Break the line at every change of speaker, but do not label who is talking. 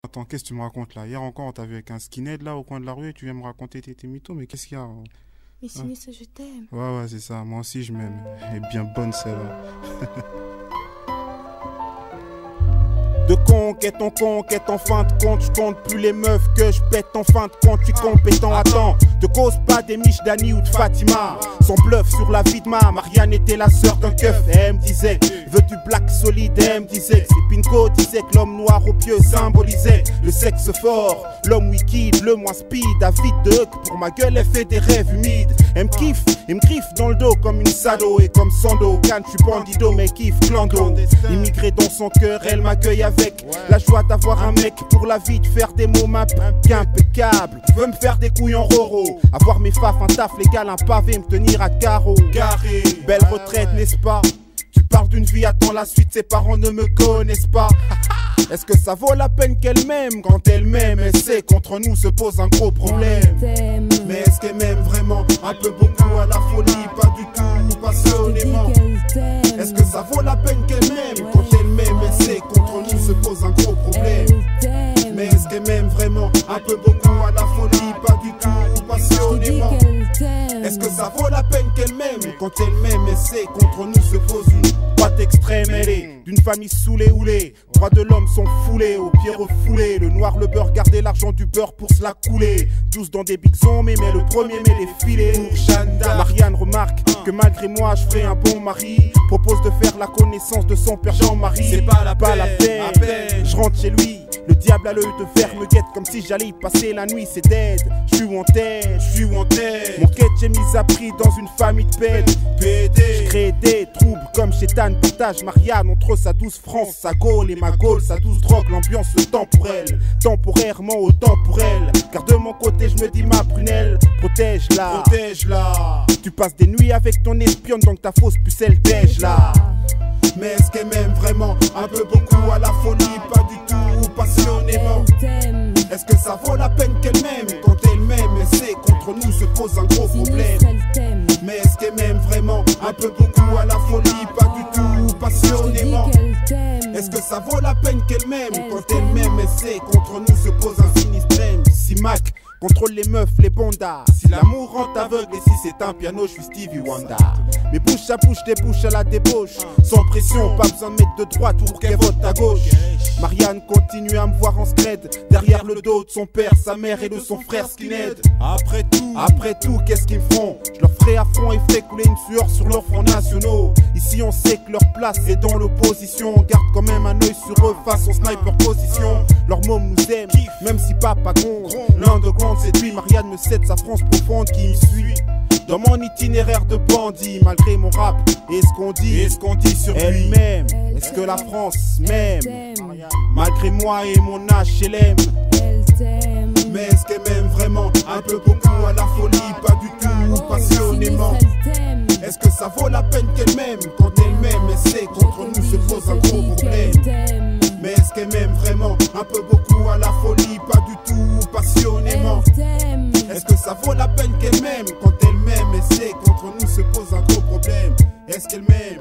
Attends, qu'est-ce que tu me racontes là? Hier encore, on t'a vu avec un skinhead là au coin de la rue et tu viens me raconter tes mythos, mais qu'est-ce qu'il y a?
Mais Sinus, je t'aime.
Ouais, c'est ça, moi aussi je m'aime. Elle est bien bonne celle-là.
De conquête en fin de compte, je compte plus les meufs que je pète en fin de compte, je suis compétent. Attends, te cause pas des miches d'Annie ou de Fatima. Son bluff sur la vie de Marianne était la sœur d'un keuf. Et elle me disait, veux du black solide? Et elle me disait, c'est Pinko disait que l'homme noir au pieu symbolisait le sexe fort, l'homme wicked, le moins speed. David de Huck, pour ma gueule elle fait des rêves humides. Elle me kiffe, il me griffe dans le dos comme une sado. Et comme Sando, Cannes, je suis bandido mais kiffe clando. Immigré dans son cœur, elle m'accueille avec la joie d'avoir un mec pour la vie, de faire des mots impeccable. Veut me faire des couilles en roro, avoir mes faf, un taf légal, un pavé, me tenir à carreau. Carré, belle retraite n'est-ce pas? Tu parles d'une vie, attends la suite, ses parents ne me connaissent pas. Est-ce que ça vaut la peine qu'elle m'aime? Quand elle m'aime, elle sait contre nous se pose un gros problème. Mais est-ce qu'elle m'aime vraiment? Un peu beaucoup à la folie, pas du tout passionnément. Est-ce que ça vaut la peine qu'elle m'aime? Quand elle m'aime, elle sait contre nous se pose un gros problème. Mais est-ce qu'elle m'aime vraiment? Un peu beaucoup à la folie, pas du tout passionnément. Est-ce que ça vaut la peine qu'elle m'aime? Quand elle m'aime, elle sait contre nous se pose une droite extrême. Elle est d'une famille saoulée houlée. Droits de l'homme sont foulés, aux pieds refoulés. Le noir, le beurre, garder l'argent du beurre pour se la couler. 12 dans des big zones, mais le premier met les filets. Pour Chanda, Marianne remarque que malgré moi je ferai un bon mari. Propose de faire la connaissance de son père Jean-Marie. C'est pas la peine. Je rentre chez lui, le diable à l'œil de fer me guette comme si j'allais y passer la nuit. C'est dead, je suis en tête. Mon quête j'ai mis à prix dans une famille de pèdes. Je crée des troubles comme chez Tan. Partage Marianne entre sa douce France, sa Gaule et ma Gaule, sa douce drogue. L'ambiance temporelle, temporairement autant pour elle. Car de mon côté je me dis ma prunelle, protège-la. Tu passes des nuits avec ton espionne donc ta fausse pucelle tège là. Mais est-ce qu'elle m'aime vraiment? Un peu beaucoup à la folie, pas du tout passionnément. Est-ce que ça vaut la peine qu'elle m'aime? Quand elle m'aime, elle sait contre nous se pose un gros problème. Mais est-ce qu'elle m'aime vraiment? Un peu beaucoup à la folie, pas du tout passionnément. Est-ce que ça vaut la peine qu'elle m'aime? Quand elle m'aime, elle sait contre nous se pose un sinistre. Si Mac contrôle les meufs, les bondas. Si l'amour rend aveugle et si c'est un piano, je suis Stevie Wonder. Mais bouche à bouche, débouche à la débauche. Sans pression, pas besoin de mettre de droite pour qu'elle vote à gauche. Marianne continue à me voir en scred, derrière le dos de son père, sa mère et de son frère skinhead. Après tout, qu'est-ce qu'ils me feront? Je leur ferai affront et ferai couler une sueur sur leurs fronts nationaux. Ici on sait que leur place est dans l'opposition. On garde quand même un œil sur eux face au sniper position. Leur môme nous aime, même si papa gronde. L'underground séduit, Marianne me cède sa France profonde qui me suit dans mon itinéraire de bandit. Malgré mon rap et ce qu'on dit sur lui. Elle-même, est-ce que la France m'aime? Malgré moi et mon âge, elle aime. Mais est-ce qu'elle m'aime vraiment? Un peu beaucoup à la folie, pas du tout passionnément. Est-ce que ça vaut la peine qu'elle m'aime? Quand elle m'aime, elle sait contre nous se pose un gros problème. Mais est-ce qu'elle m'aime vraiment? Un peu beaucoup à la folie, pas du tout passionnément. Est-ce que ça vaut la peine qu'elle m'aime? Quand elle m'aime, elle sait contre nous se pose un gros problème. Est-ce qu'elle m'aime?